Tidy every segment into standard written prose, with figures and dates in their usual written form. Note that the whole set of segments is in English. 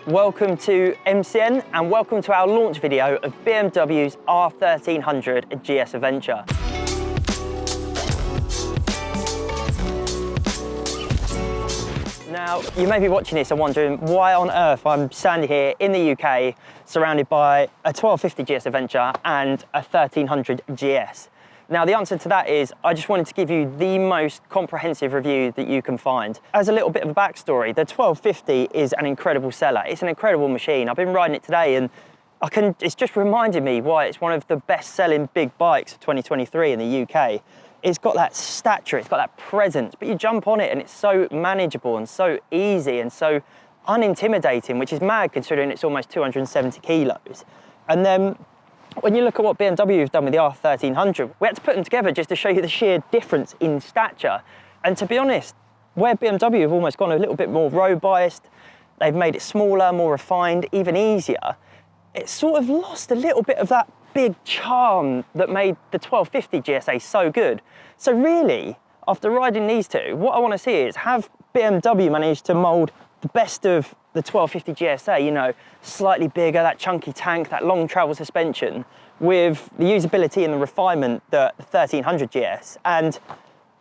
welcome to MCN and welcome to our launch video of BMW's R1300GS Adventure. Now, you may be watching this and wondering why on earth I'm standing here in the UK surrounded by a 1250GS Adventure and a 1300GS. Now, the answer to that is I just wanted to give you the most comprehensive review that you can find. As a little bit of a backstory, the 1250 is an incredible seller. It's an incredible machine. I've been riding it today and it's just reminded me why it's one of the best-selling big bikes of 2023 in the UK. It's got that stature, it's got that presence, but you jump on it and it's so manageable and so easy and so unintimidating, which is mad considering it's almost 270 kilos. And then when you look at what BMW have done with the R1300, we had to put them together just to show you the sheer difference in stature. And to be honest, where BMW have almost gone a little bit more road-biased, they've made it smaller, more refined, even easier, it's sort of lost a little bit of that big charm that made the 1250 GSA so good. So really, after riding these two, what I want to see is, have BMW managed to mould the best of the 1250 GSA, you know, slightly bigger, that chunky tank, that long travel suspension, with the usability and the refinement that the 1300 GS, and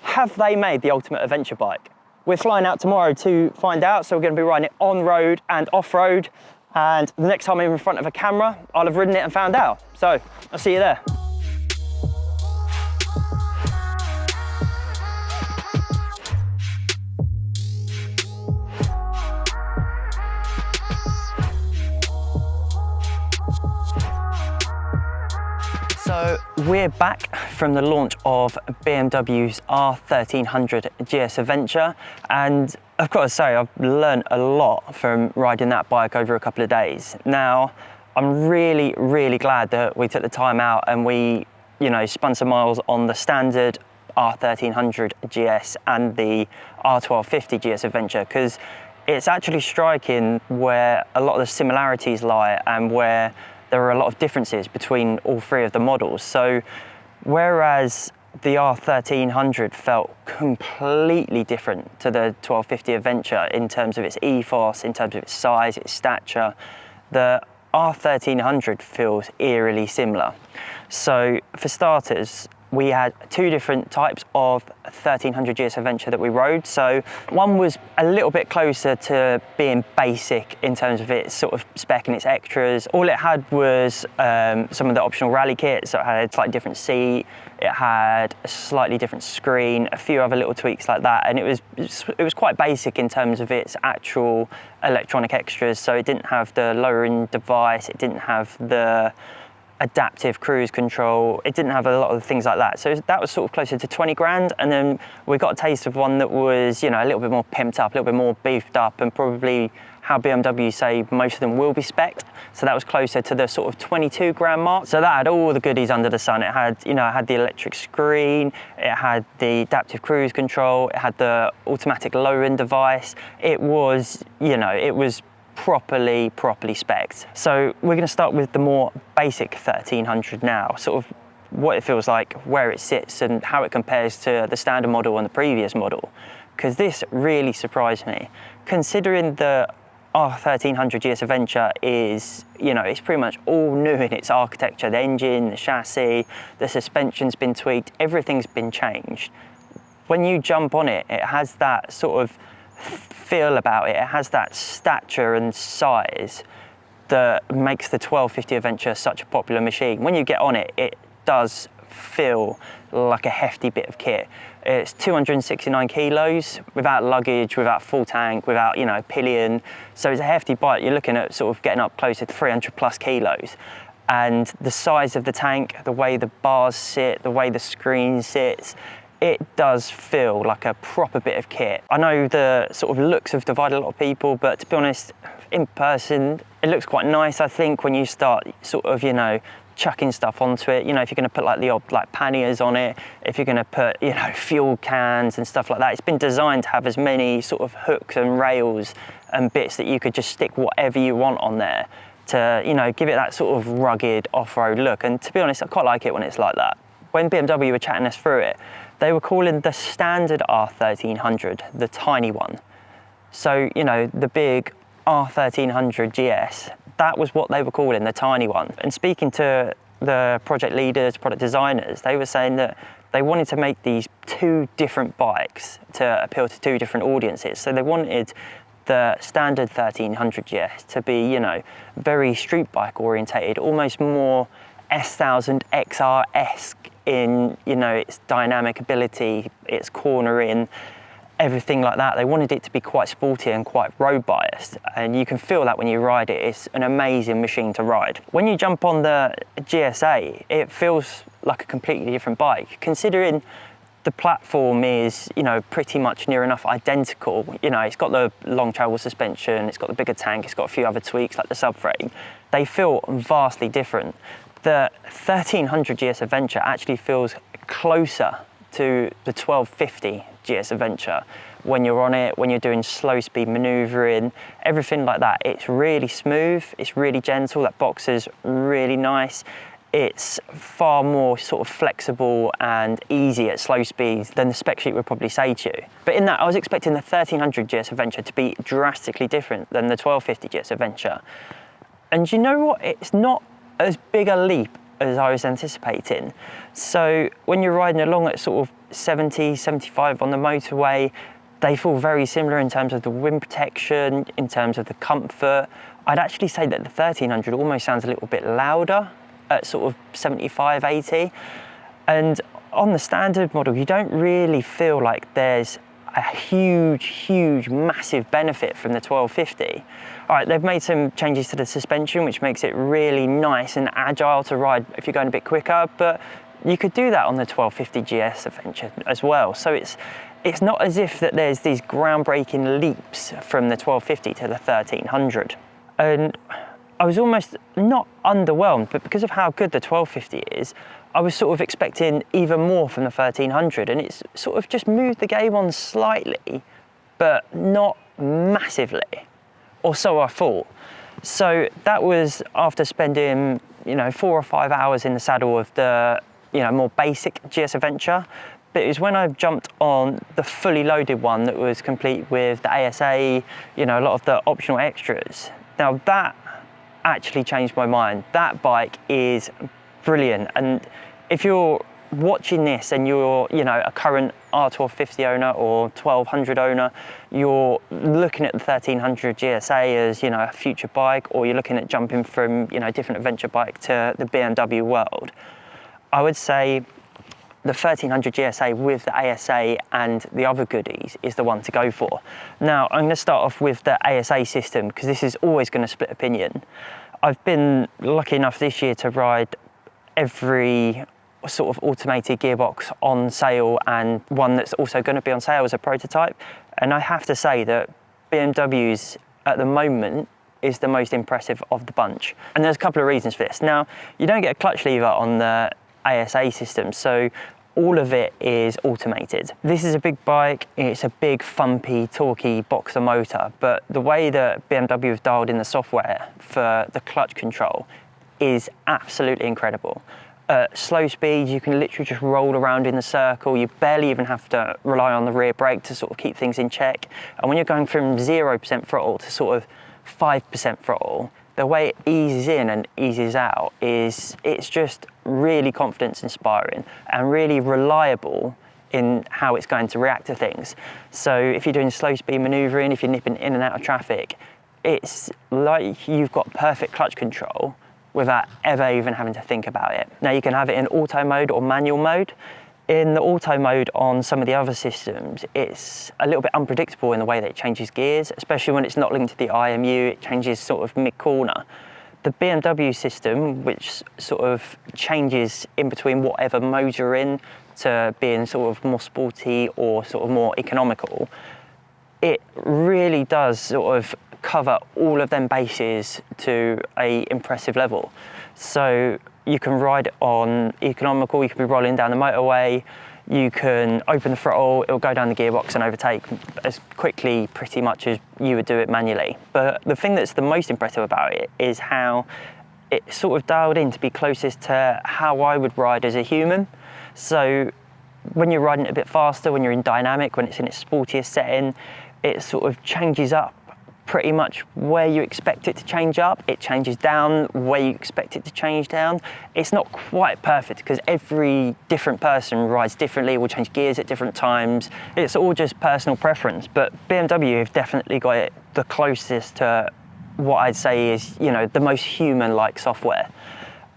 have they made the ultimate adventure bike? We're flying out tomorrow to find out, so we're going to be riding it on-road and off-road, and the next time I'm in front of a camera, I'll have ridden it and found out. So, I'll see you there. So we're back from the launch of BMW's R1300 GS Adventure, and I've got to say I've learned a lot from riding that bike over a couple of days. Now, I'm really glad that we took the time out and we, you know, spun some miles on the standard R1300 GS and the R1250 GS Adventure, because it's actually striking where a lot of the similarities lie and where there are a lot of differences between all three of the models. So whereas the R1300 felt completely different to the 1250 Adventure in terms of its ethos, in terms of its size, its stature, the R1300 feels eerily similar. So for starters, we had two different types of 1300 GS Adventure that we rode. So one was a little bit closer to being basic in terms of its sort of spec and its extras. All it had was some of the optional rally kits. So it had a slightly different seat, it had a slightly different screen, a few other little tweaks like that. And it was quite basic in terms of its actual electronic extras. So it didn't have the lowering device, it didn't have the adaptive cruise control, it didn't have a lot of things like that. So that was sort of closer to 20 grand. And then we got a taste of one that was, you know, a little bit more pimped up, a little bit more beefed up, and probably how BMW say most of them will be spec'd. So that was closer to the sort of 22 grand mark. So that had all the goodies under the sun. It had, you know, it had the electric screen, it had the adaptive cruise control, it had the automatic lowering device. It was, you know, it was properly spec'd. So we're going to start with the more basic 1300 now, sort of what it feels like, where it sits and how it compares to the standard model and the previous model, because this really surprised me considering the R1300 GS Adventure is, you know, it's pretty much all new in its architecture. The engine, the chassis, the suspension's been tweaked, everything's been changed. When you jump on it, it has that sort of feel about it. It has that stature and size that makes the 1250 Adventure such a popular machine. When you get on it, it does feel like a hefty bit of kit. It's 269 kilos without luggage, without full tank, without, you know, pillion. So it's a hefty bike. You're looking at sort of getting up closer to 300 plus kilos. And the size of the tank, the way the bars sit, the way the screen sits, it does feel like a proper bit of kit. I know the sort of looks have divided a lot of people, but to be honest, in person, it looks quite nice, I think, when you start sort of, you know, chucking stuff onto it. You know, if you're going to put like the odd like panniers on it, if you're going to put, you know, fuel cans and stuff like that, it's been designed to have as many sort of hooks and rails and bits that you could just stick whatever you want on there to, you know, give it that sort of rugged off-road look. And to be honest, I quite like it when it's like that. When BMW were chatting us through it, they were calling the standard R1300 the tiny one. So, you know, the big R1300GS, that was what they were calling the tiny one. And speaking to the project leaders, product designers, they were saying that they wanted to make these two different bikes to appeal to two different audiences. So they wanted the standard 1300GS to be, you know, very street bike orientated, almost more S1000 XR-esque in, you know, its dynamic ability, its cornering, everything like that. They wanted it to be quite sporty and quite road biased, and you can feel that when you ride it. It's an amazing machine to ride. When you jump on the GSA, it feels like a completely different bike, considering the platform is, you know, pretty much near enough identical. You know, it's got the long travel suspension, it's got the bigger tank, it's got a few other tweaks like the subframe. They feel vastly different. The 1300GS Adventure actually feels closer to the 1250 GS Adventure when you're on it, when you're doing slow speed maneuvering, everything like that. It's really smooth, it's really gentle, that box is really nice. It's far more sort of flexible and easy at slow speeds than the spec sheet would probably say to you. But in that, I was expecting the 1300 GS Adventure to be drastically different than the 1250 GS Adventure. And you know what? It's not as big a leap as I was anticipating. So when you're riding along at sort of 70, 75 on the motorway, they feel very similar in terms of the wind protection, in terms of the comfort. I'd actually say that the 1300 almost sounds a little bit louder at sort of 75, 80. And on the standard model, you don't really feel like there's a huge, massive benefit from the 1250. All right, they've made some changes to the suspension, which makes it really nice and agile to ride if you're going a bit quicker, but you could do that on the 1250 GS Adventure as well. So it's not as if that there's these groundbreaking leaps from the 1250 to the 1300. And I was almost not underwhelmed, but because of how good the 1250 is, I was sort of expecting even more from the 1300, and it's sort of just moved the game on slightly, but not massively, or so I thought. So that was after spending, you know, 4 or 5 hours in the saddle of the, you know, more basic GS Adventure. But it was when I jumped on the fully loaded one that was complete with the ASA, you know, a lot of the optional extras. Now that actually changed my mind. That bike is brilliant, and if you're watching this and you're, you know, a current R1250 owner or 1200 owner, you're looking at the 1300 GSA as, you know, a future bike, or you're looking at jumping from, you know, a different adventure bike to the BMW world, I would say the 1300 GSA with the ASA and the other goodies is the one to go for. Now, I'm going to start off with the ASA system, because this is always going to split opinion. I've been lucky enough this year to ride every sort of automated gearbox on sale, and one that's also going to be on sale as a prototype. And I have to say that BMW's at the moment is the most impressive of the bunch. And there's a couple of reasons for this. Now, you don't get a clutch lever on the ASA system, so all of it is automated. This is a big bike, it's a big thumpy, torquey boxer motor, but the way that BMW have dialed in the software for the clutch control is absolutely incredible. At slow speeds, you can literally just roll around in the circle. You barely even have to rely on the rear brake to sort of keep things in check. And when you're going from 0% throttle to sort of 5% throttle, the way it eases in and eases out it's just really confidence inspiring and really reliable in how it's going to react to things. So if you're doing slow speed maneuvering, if you're nipping in and out of traffic, it's like you've got perfect clutch control without ever even having to think about it. Now, you can have it in auto mode or manual mode. In the auto mode on some of the other systems, it's a little bit unpredictable in the way that it changes gears, especially when it's not linked to the IMU, it changes sort of mid-corner. The BMW system, which sort of changes in between whatever mode you're in to being sort of more sporty or sort of more economical, it really does sort of cover all of them bases to a impressive level. So you can ride it on economical, you can be rolling down the motorway, you can open the throttle, it'll go down the gearbox and overtake as quickly pretty much as you would do it manually. But the thing that's the most impressive about it is how it's sort of dialed in to be closest to how I would ride as a human. So when you're riding it a bit faster, when you're in dynamic, when it's in its sportiest setting, it sort of changes up pretty much where you expect it to change up. It changes down where you expect it to change down. It's not quite perfect because every different person rides differently, will change gears at different times. It's all just personal preference, but BMW have definitely got it the closest to what I'd say is, you know, the most human-like software.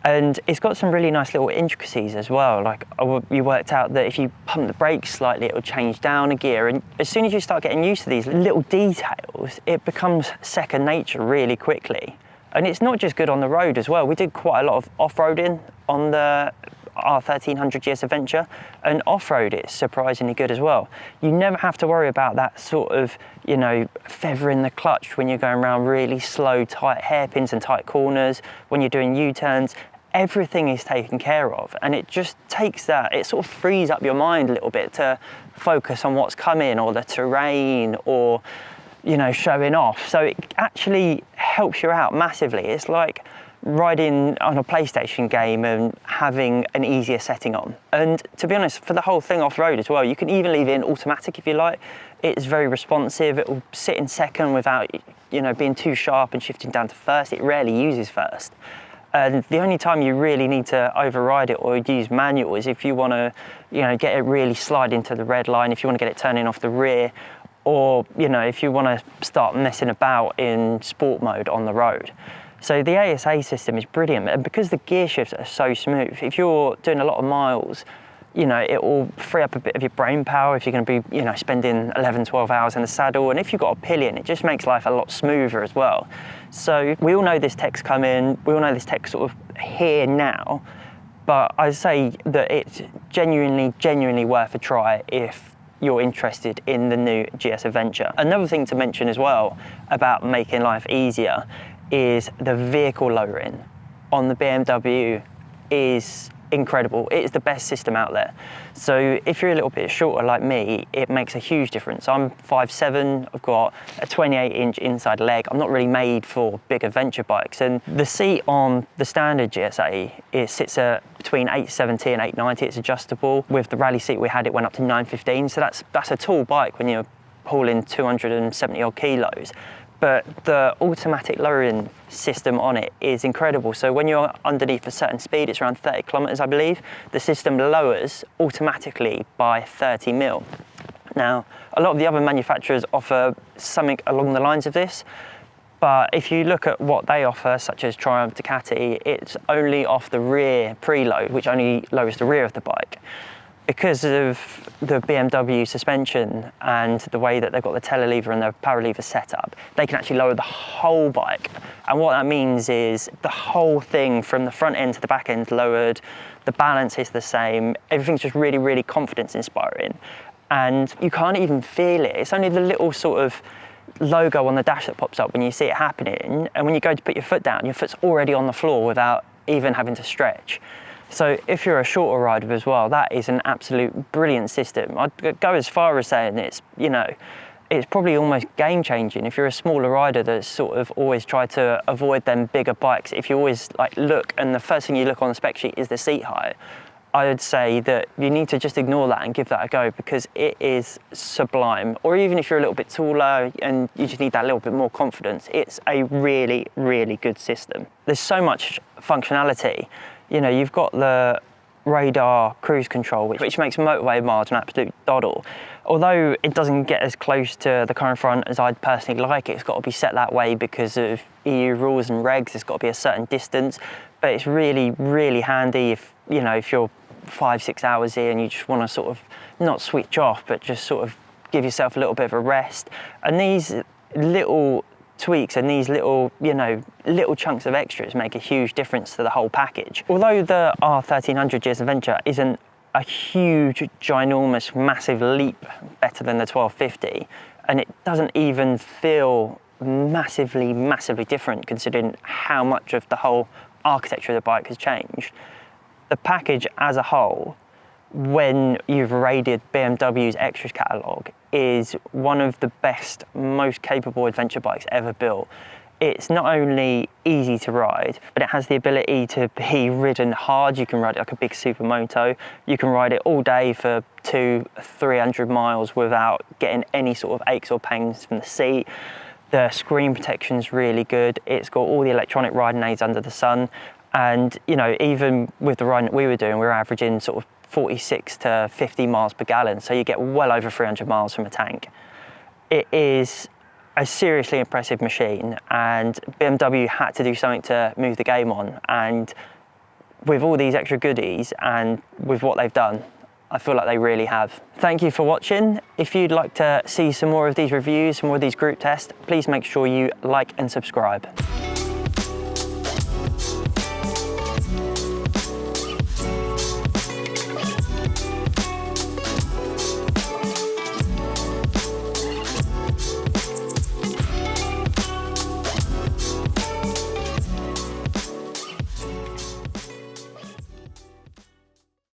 And it's got some really nice little intricacies as well. Like, you worked out that if you pump the brakes slightly, it will change down a gear. And as soon as you start getting used to these little details, it becomes second nature really quickly. And it's not just good on the road as well. We did quite a lot of off-roading on the R1300GS Adventure, and off-road is surprisingly good as well. You never have to worry about that sort of, you know, feathering the clutch when you're going around really slow, tight hairpins and tight corners, when you're doing U-turns. Everything is taken care of, and it just takes that, it sort of frees up your mind a little bit to focus on what's coming, or the terrain, or, you know, showing off. So it actually helps you out massively. It's like riding on a PlayStation game and having an easier setting on. And to be honest, for the whole thing off-road as well, you can even leave it in automatic if you like. It's very responsive. It will sit in second without, you know, being too sharp and shifting down to first. It rarely uses first. And the only time you really need to override it or use manual is if you want to, you know, get it really slide into the red line, if you want to get it turning off the rear, or, you know, if you want to start messing about in sport mode on the road. So the ASA system is brilliant, and because the gear shifts are so smooth, if you're doing a lot of miles, you know, it will free up a bit of your brain power if you're going to be, you know, spending 11, 12 hours in the saddle. And if you've got a pillion, it just makes life a lot smoother as well. So we all know this tech's coming, we all know this tech's sort of here now, but I'd say that it's genuinely worth a try if you're interested in the new GS Adventure. Another thing to mention as well about making life easier is the vehicle lowering on the BMW is incredible. It is the best system out there. So if you're a little bit shorter like me, it makes a huge difference. I'm 5'7", I've got a 28-inch inside leg. I'm not really made for big adventure bikes. And the seat on the standard GSA, it sits at between 870 and 890. It's adjustable. With the rally seat we had, it went up to 915. So that's a tall bike when you're hauling 270 odd kilos. But the automatic lowering system on it is incredible. So when you're underneath a certain speed, it's around 30 kilometers, I believe, the system lowers automatically by 30 mil. Now, a lot of the other manufacturers offer something along the lines of this, but if you look at what they offer, such as Triumph, Ducati, it's only off the rear preload, which only lowers the rear of the bike. Because of the BMW suspension and the way that they've got the telelever and the power lever set up, they can actually lower the whole bike. And what that means is the whole thing from the front end to the back end lowered, the balance is the same, everything's just really confidence inspiring. And you can't even feel it. It's only the little sort of logo on the dash that pops up when you see it happening. And when you go to put your foot down, your foot's already on the floor without even having to stretch. So if you're a shorter rider as well, that is an absolute brilliant system. I'd go as far as saying it's, you know, it's probably almost game changing. If you're a smaller rider that's sort of always tried to avoid them bigger bikes, if you always like look and the first thing you look on the spec sheet is the seat height, I would say that you need to just ignore that and give that a go because it is sublime. Or even if you're a little bit taller and you just need that little bit more confidence, it's a really good system. There's so much functionality. You know, you've got the radar cruise control, which makes motorway miles an absolute doddle. Although it doesn't get as close to the car in front as I'd personally like it, it's got to be set that way because of EU rules and regs. It's got to be a certain distance, but it's really handy if, you know, if you're 5-6 hours here and you just want to sort of not switch off, but just sort of give yourself a little bit of a rest. And these little tweaks and these little, you know, little chunks of extras make a huge difference to the whole package. Although the R1300GS Adventure isn't a huge, ginormous, massive leap better than the 1250, and it doesn't even feel massively different considering how much of the whole architecture of the bike has changed, the package as a whole, when you've raided BMW's extras catalogue, is one of the best, most capable adventure bikes ever built. It's not only easy to ride, but it has the ability to be ridden hard. You can ride it like a big supermoto. You can ride it all day for 200-300 miles without getting any sort of aches or pains from the seat. The screen protection's really good. It's got all the electronic riding aids under the sun. And, you know, even with the riding that we were doing, we were averaging sort of 46 to 50 miles per gallon. So you get well over 300 miles from a tank. It is a seriously impressive machine, and BMW had to do something to move the game on. And with all these extra goodies and with what they've done, I feel like they really have. Thank you for watching. If you'd like to see some more of these reviews, some more of these group tests, please make sure you like and subscribe.